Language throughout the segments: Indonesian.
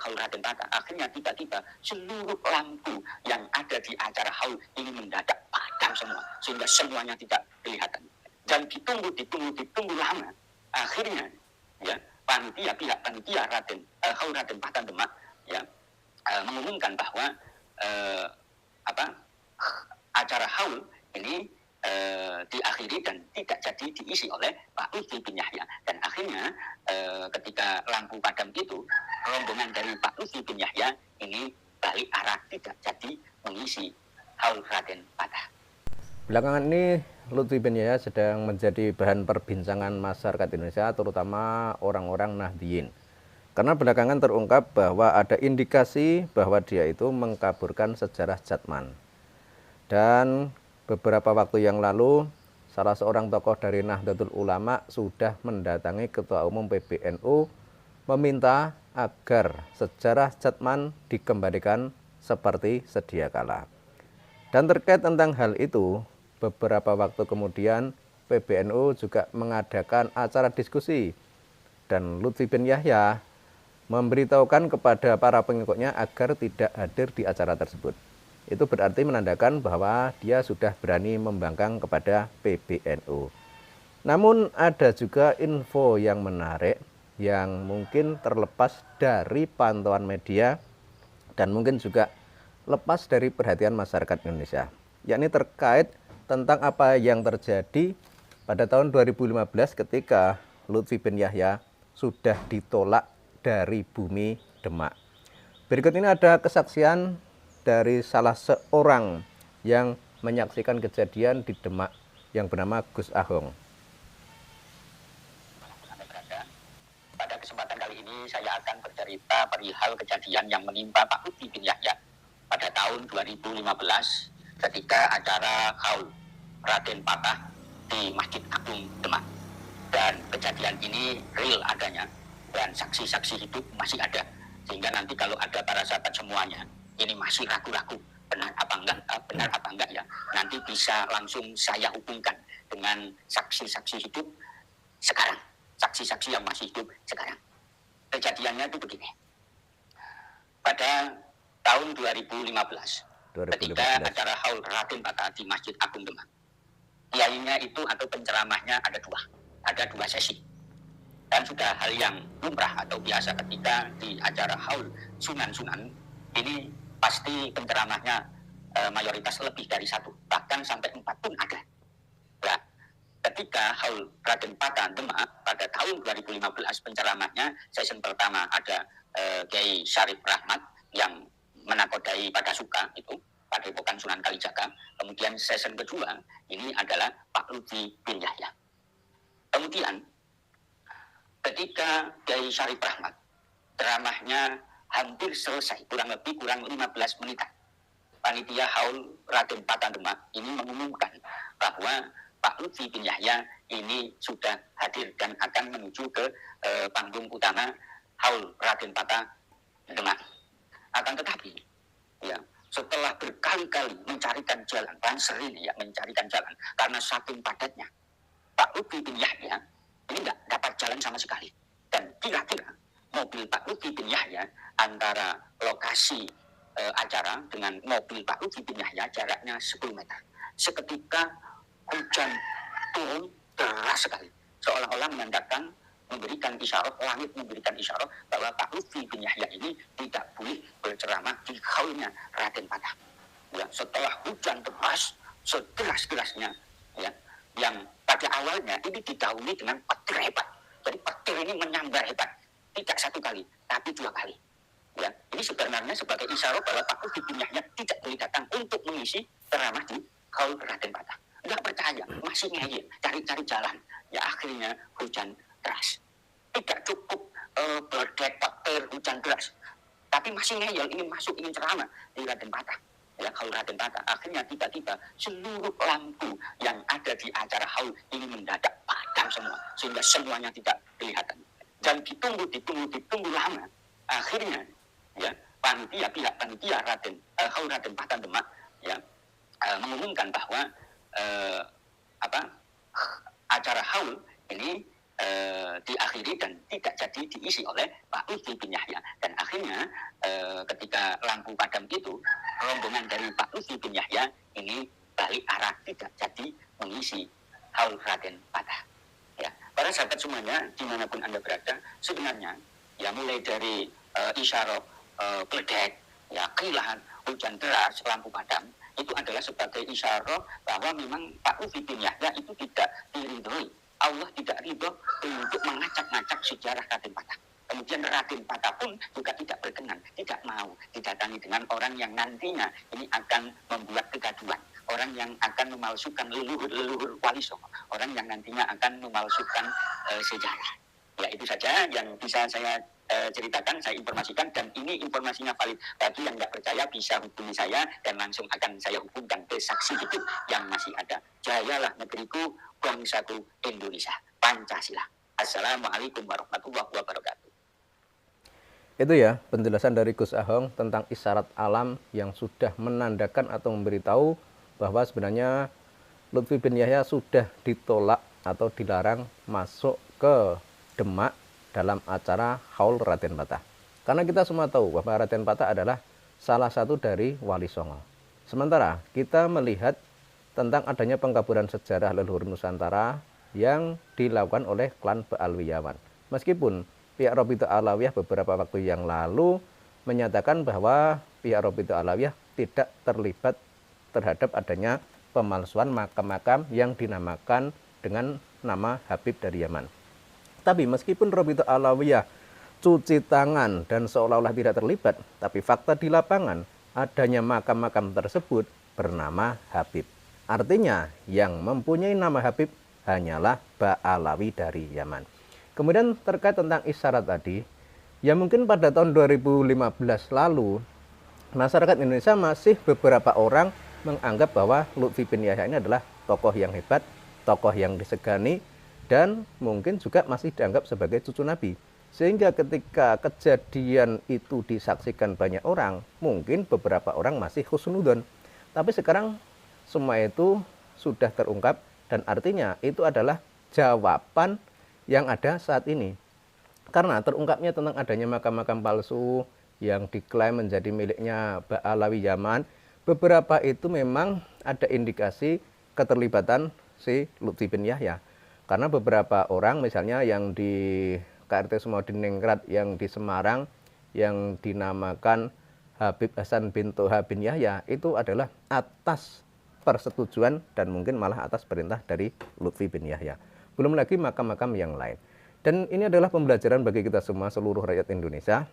haul Raden Patah. Akhirnya tiba-tiba seluruh lampu yang ada di acara haul ini mendadak padam semua, sehingga semuanya tidak kelihatan. Dan ditunggu lama. Akhirnya ya pihak panitia haul Raden Patah Demak ya mengumumkan bahwa acara haul ini diakhiri dan tidak jadi diisi oleh Pak Lutfi bin Yahya. Dan akhirnya ketika lampu padam itu, rombongan dari Pak Lutfi bin Yahya ini balik arah, tidak jadi mengisi haul Raden Patah. Belakangan ini Lutfi bin Yahya sedang menjadi bahan perbincangan masyarakat Indonesia, terutama orang-orang Nahdliyin. Karena belakangan terungkap bahwa ada indikasi bahwa dia itu mengkaburkan sejarah Jatman. Dan beberapa waktu yang lalu, salah seorang tokoh dari Nahdlatul Ulama sudah mendatangi Ketua Umum PBNU meminta agar sejarah Jatman dikembalikan seperti sedia kala. Dan terkait tentang hal itu, beberapa waktu kemudian PBNU juga mengadakan acara diskusi. Dan Lutfi bin Yahya memberitahukan kepada para pengikutnya agar tidak hadir di acara tersebut. Itu berarti menandakan bahwa dia sudah berani membangkang kepada PBNU. Namun ada juga info yang menarik yang mungkin terlepas dari pantauan media dan mungkin juga lepas dari perhatian masyarakat Indonesia, yakni terkait tentang apa yang terjadi pada tahun 2015 ketika Lutfi bin Yahya sudah ditolak dari bumi Demak. Berikut ini ada kesaksian dari salah seorang yang menyaksikan kejadian di Demak yang bernama Gus Ahong. Pada kesempatan kali ini saya akan bercerita perihal kejadian yang menimpa Pak Lutfi bin Yahya pada tahun 2015 ketika acara haul Raden Patah di Masjid Agung Demak. Dan kejadian ini real adanya dan saksi-saksi hidup masih ada, sehingga nanti kalau ada para sahabat semuanya ini masih ragu-ragu benar apa enggak ya, nanti bisa langsung saya hubungkan dengan saksi-saksi hidup sekarang, saksi-saksi yang masih hidup sekarang. Kejadiannya itu begini. Pada tahun 2015 ketika acara haul Raden Patah di Masjid Agung Demak, kiainya itu atau penceramahnya ada dua sesi. Dan sudah hal yang lumrah atau biasa ketika di acara haul Sunan-Sunan ini pasti penceramahnya mayoritas lebih dari satu, bahkan sampai 4 pun ada. Nah, ketika haul Raden Patah Demak pada tahun 2015 penceramahnya sesi pertama ada Kiai Syarif Rahmat yang menakodai pada suka itu Padepokan Sunan Kalijaga. Kemudian sesi kedua ini adalah Pak Lutfi bin Yahya. Kemudian ketika Kiai Syarif Rahmat ceramahnya hampir selesai, kurang 15 menitan, panitia haul Raden Patah Demak ini mengumumkan bahwa Pak Lutfi bin Yahya ini sudah hadir dan akan menuju ke panggung utama haul Raden Patah Demak. Akan tetapi ya, setelah berkali-kali mencarikan jalan, dan sering ya mencarikan jalan karena saking padatnya, Pak Lutfi bin Yahya ini tidak dapat jalan sama sekali. Dan kira-kira mobil Pak Lutfi bin Yahya antara lokasi acara dengan mobil Pak Lutfi bin Yahya jaraknya 10 meter. Seketika hujan turun deras sekali, seolah-olah menandakan, memberikan isyarat, langit memberikan isyarat bahwa Pak Lutfi bin Yahya ini tidak boleh berceramah di haulnya Raden Patah. Ya, setelah hujan deras sederas-derasnya, ya, yang pada awalnya ini didahului dengan petir hebat. Jadi petir ini menyambar hebat, tidak satu kali, tapi 2 kali. Ya, ini sebenarnya sebagai isyarat bahwa Pak Lutfi bin Yahya tidak boleh datang untuk mengisi ceramah di haul Raden Patah. Tidak percaya, masih ngeyel, cari-cari jalan. Ya akhirnya hujan deras. Tidak cukup berdek petir hujan deras, tapi masih ngeyel, ingin masuk, ingin ceramah di Raden Patah. Ya, haul Raden Patah. Akhirnya tiba-tiba seluruh lampu yang ada di acara haul ini mendadak padam semua, sehingga semuanya tidak kelihatan. Dan ditunggu lama. Akhirnya ya pihak panitia haul Raden Patah Demak ya mengumumkan bahwa acara haul ini diakhiri dan tidak jadi diisi oleh Pak Lutfi bin Yahya. Dan akhirnya ketika lampu padam itu, rombongan dari Pak Lutfi bin Yahya ini balik arah, tidak jadi mengisi haul Raden Patah. Ya, para sahabat semuanya dimanapun Anda berada, sebenarnya ya mulai dari isyarat pledek, ya keilahan, hujan deras, lampu padam, itu adalah sebagai isyarat bahwa memang Pak Lutfi bin Yahya itu tidak diridhoi. Allah tidak ridho untuk mengacak-ngacak sejarah Raden Patah. Kemudian Raden Patah pun juga tidak berkenan, tidak mau didatangi dengan orang yang nantinya ini akan membuat kegaduhan, orang yang akan memalsukan leluhur Wali Songo, orang yang nantinya akan memalsukan sejarah. Ya, itu saja yang bisa saya ceritakan, saya informasikan, dan ini informasinya valid. Bagi yang tidak percaya bisa hubungi saya dan langsung akan saya hubungkan ke saksi hidup yang masih ada. Jayalah negeriku, bangsaku Indonesia, Pancasila. Assalamualaikum warahmatullahi wabarakatuh. Itu ya penjelasan dari Gus Ahong tentang isyarat alam yang sudah menandakan atau memberitahu bahwa sebenarnya Lutfi bin Yahya sudah ditolak atau dilarang masuk ke Demak dalam acara haul Raden Patah. Karena kita semua tahu bahwa Raden Patah adalah salah satu dari Wali Songo. Sementara kita melihat tentang adanya pengkaburan sejarah leluhur Nusantara yang dilakukan oleh klan Ba'alwiyawan. Meskipun pihak Robito Alawiyah beberapa waktu yang lalu menyatakan bahwa pihak Robito Alawiyah tidak terlibat terhadap adanya pemalsuan makam-makam yang dinamakan dengan nama Habib dari Yaman. Tapi meskipun Robito Alawiyah cuci tangan dan seolah-olah tidak terlibat, tapi fakta di lapangan adanya makam-makam tersebut bernama Habib. Artinya yang mempunyai nama Habib hanyalah Ba'alawi dari Yaman. Kemudian terkait tentang isyarat tadi, ya mungkin pada tahun 2015 lalu masyarakat Indonesia masih beberapa orang menganggap bahwa Lutfi bin Yahya ini adalah tokoh yang hebat, tokoh yang disegani, dan mungkin juga masih dianggap sebagai cucu Nabi. Sehingga ketika kejadian itu disaksikan banyak orang, mungkin beberapa orang masih husnudon. Tapi sekarang semua itu sudah terungkap, dan artinya itu adalah jawaban yang ada saat ini. Karena terungkapnya tentang adanya makam-makam palsu yang diklaim menjadi miliknya Ba'alawi Yaman, beberapa itu memang ada indikasi keterlibatan si Lutfi bin Yahya. Karena beberapa orang misalnya yang di KRT Sumodiningrat yang di Semarang yang dinamakan Habib Hasan bin Toha bin Yahya itu adalah atas persetujuan dan mungkin malah atas perintah dari Lutfi bin Yahya. Belum lagi makam-makam yang lain. Dan ini adalah pembelajaran bagi kita semua, seluruh rakyat Indonesia,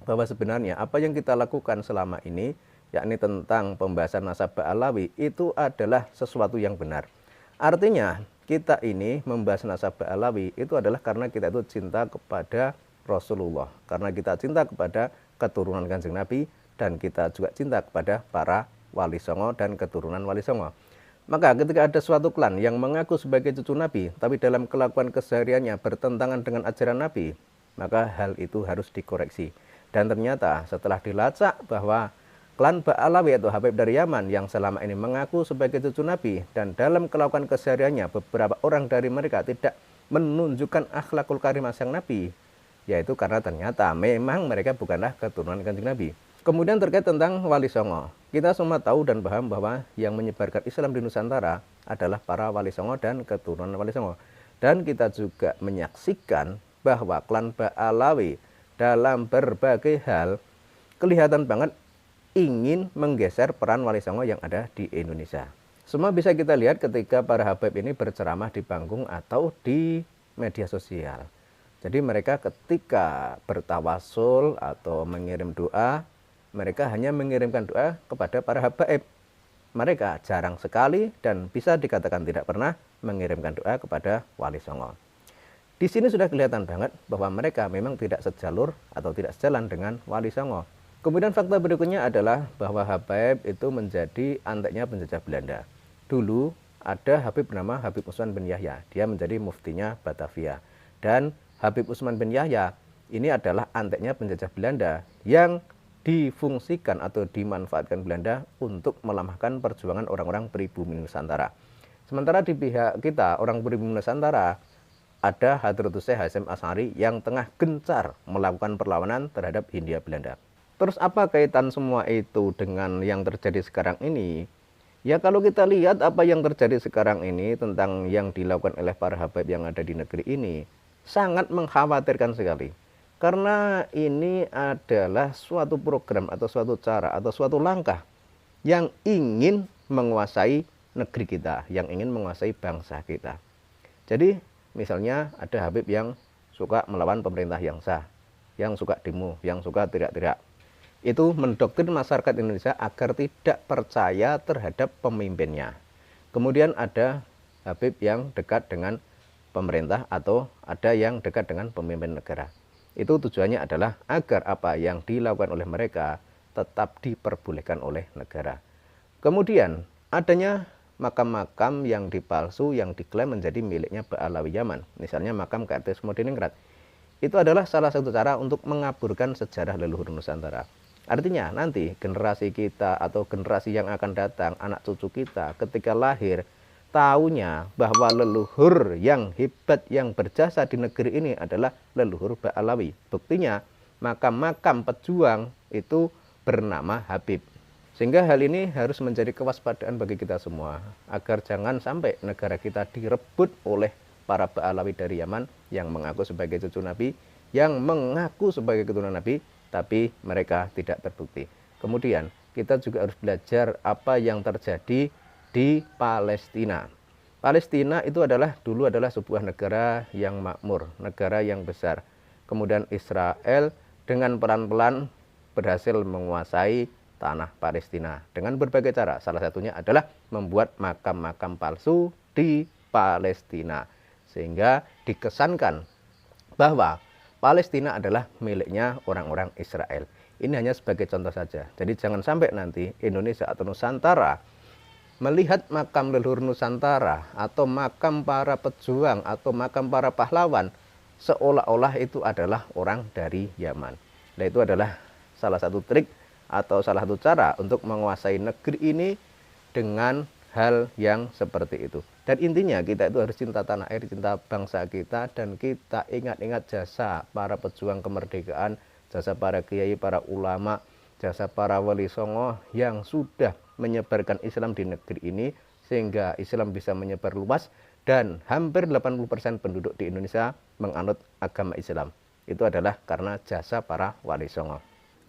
bahwa sebenarnya apa yang kita lakukan selama ini, yakni tentang pembahasan nasab Ba'alawi, itu adalah sesuatu yang benar. Artinya kita ini membahas nasab Ba'alawi itu adalah karena kita itu cinta kepada Rasulullah, karena kita cinta kepada keturunan Kanjeng Nabi, dan kita juga cinta kepada para Wali Songo dan keturunan Wali Songo. Maka ketika ada suatu klan yang mengaku sebagai cucu Nabi, tapi dalam kelakuan kesehariannya bertentangan dengan ajaran Nabi, maka hal itu harus dikoreksi. Dan ternyata setelah dilacak bahwa klan Ba'alawi atau Habib dari Yaman yang selama ini mengaku sebagai cucu Nabi, dan dalam kelakuan kesehariannya beberapa orang dari mereka tidak menunjukkan akhlakul karimah sang Nabi, yaitu karena ternyata memang mereka bukanlah keturunan Kanjeng Nabi. Kemudian terkait tentang Wali Songo, kita semua tahu dan paham bahwa yang menyebarkan Islam di Nusantara adalah para Wali Songo dan keturunan Wali Songo. Dan kita juga menyaksikan bahwa klan Ba'alawi dalam berbagai hal kelihatan banget ingin menggeser peran Wali Songo yang ada di Indonesia. Semua bisa kita lihat ketika para Habib ini berceramah di panggung atau di media sosial. Jadi mereka ketika bertawasul atau mengirim doa, mereka hanya mengirimkan doa kepada para habaib. Mereka jarang sekali dan bisa dikatakan tidak pernah mengirimkan doa kepada Wali Songo. Di sini sudah kelihatan banget bahwa mereka memang tidak sejalur atau tidak sejalan dengan Wali Songo. Kemudian fakta berikutnya adalah bahwa habaib itu menjadi anteknya penjajah Belanda. Dulu ada Habib bernama Habib Usman bin Yahya. Dia menjadi muftinya Batavia. Dan Habib Usman bin Yahya ini adalah anteknya penjajah Belanda yang difungsikan atau dimanfaatkan Belanda untuk melemahkan perjuangan orang-orang pribumi Nusantara. Sementara di pihak kita, orang pribumi Nusantara, ada Hadratus Syekh Hasyim Asy'ari yang tengah gencar melakukan perlawanan terhadap Hindia Belanda. Terus apa kaitan semua itu dengan yang terjadi sekarang ini? Ya kalau kita lihat apa yang terjadi sekarang ini tentang yang dilakukan oleh para habaib yang ada di negeri ini, sangat mengkhawatirkan sekali. Karena ini adalah suatu program atau suatu cara atau suatu langkah yang ingin menguasai negeri kita, yang ingin menguasai bangsa kita. Jadi misalnya ada habib yang suka melawan pemerintah yang sah, yang suka demo, yang suka teriak-teriak. Itu mendoktrin masyarakat Indonesia agar tidak percaya terhadap pemimpinnya. Kemudian ada habib yang dekat dengan pemerintah atau ada yang dekat dengan pemimpin negara. Itu tujuannya adalah agar apa yang dilakukan oleh mereka tetap diperbolehkan oleh negara. Kemudian adanya makam-makam yang dipalsu yang diklaim menjadi miliknya Ba'alawi Yaman. Misalnya makam Kartis Modiningrat. Itu adalah salah satu cara untuk mengaburkan sejarah leluhur Nusantara. Artinya nanti generasi kita atau generasi yang akan datang, anak cucu kita ketika lahir, taunya bahwa leluhur yang hebat yang berjasa di negeri ini adalah leluhur Ba'alawi. Buktinya makam-makam pejuang itu bernama Habib. Sehingga hal ini harus menjadi kewaspadaan bagi kita semua agar jangan sampai negara kita direbut oleh para Ba'alawi dari Yaman yang mengaku sebagai cucu Nabi, yang mengaku sebagai keturunan Nabi, tapi mereka tidak terbukti. Kemudian kita juga harus belajar apa yang terjadi di Palestina. Palestina itu dulu adalah sebuah negara yang makmur, negara yang besar. Kemudian Israel dengan pelan-pelan berhasil menguasai tanah Palestina dengan berbagai cara. Salah satunya adalah membuat makam-makam palsu di Palestina. Sehingga dikesankan bahwa Palestina adalah miliknya orang-orang Israel. Ini hanya sebagai contoh saja. Jadi jangan sampai nanti Indonesia atau Nusantara melihat makam leluhur Nusantara atau makam para pejuang atau makam para pahlawan seolah-olah itu adalah orang dari Yaman. Nah, itu adalah salah satu trik atau salah satu cara untuk menguasai negeri ini dengan hal yang seperti itu. Dan intinya kita itu harus cinta tanah air, cinta bangsa kita, dan kita ingat-ingat jasa para pejuang kemerdekaan, jasa para kiai, para ulama, jasa para wali songo yang sudah menyebarkan Islam di negeri ini sehingga Islam bisa menyebar luas dan hampir 80% penduduk di Indonesia menganut agama Islam. Itu adalah karena jasa para wali songo.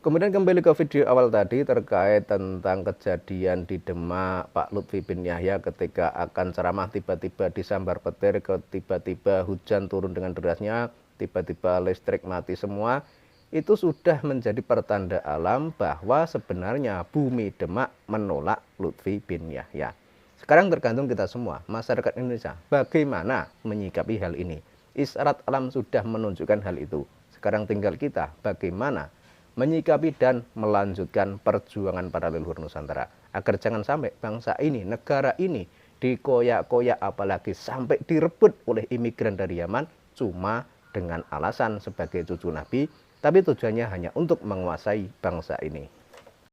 Kemudian kembali ke video awal tadi terkait tentang kejadian di Demak Pak Lutfi bin Yahya ketika akan ceramah tiba-tiba disambar petir, tiba-tiba hujan turun dengan derasnya, tiba-tiba listrik mati semua. Itu sudah menjadi pertanda alam bahwa sebenarnya bumi Demak menolak Lutfi bin Yahya. Sekarang tergantung kita semua, masyarakat Indonesia, bagaimana menyikapi hal ini. Isyarat alam sudah menunjukkan hal itu. Sekarang tinggal kita bagaimana menyikapi dan melanjutkan perjuangan para leluhur Nusantara. Agar jangan sampai bangsa ini, negara ini dikoyak-koyak apalagi sampai direbut oleh imigran dari Yaman cuma dengan alasan sebagai cucu Nabi, tapi tujuannya hanya untuk menguasai bangsa ini.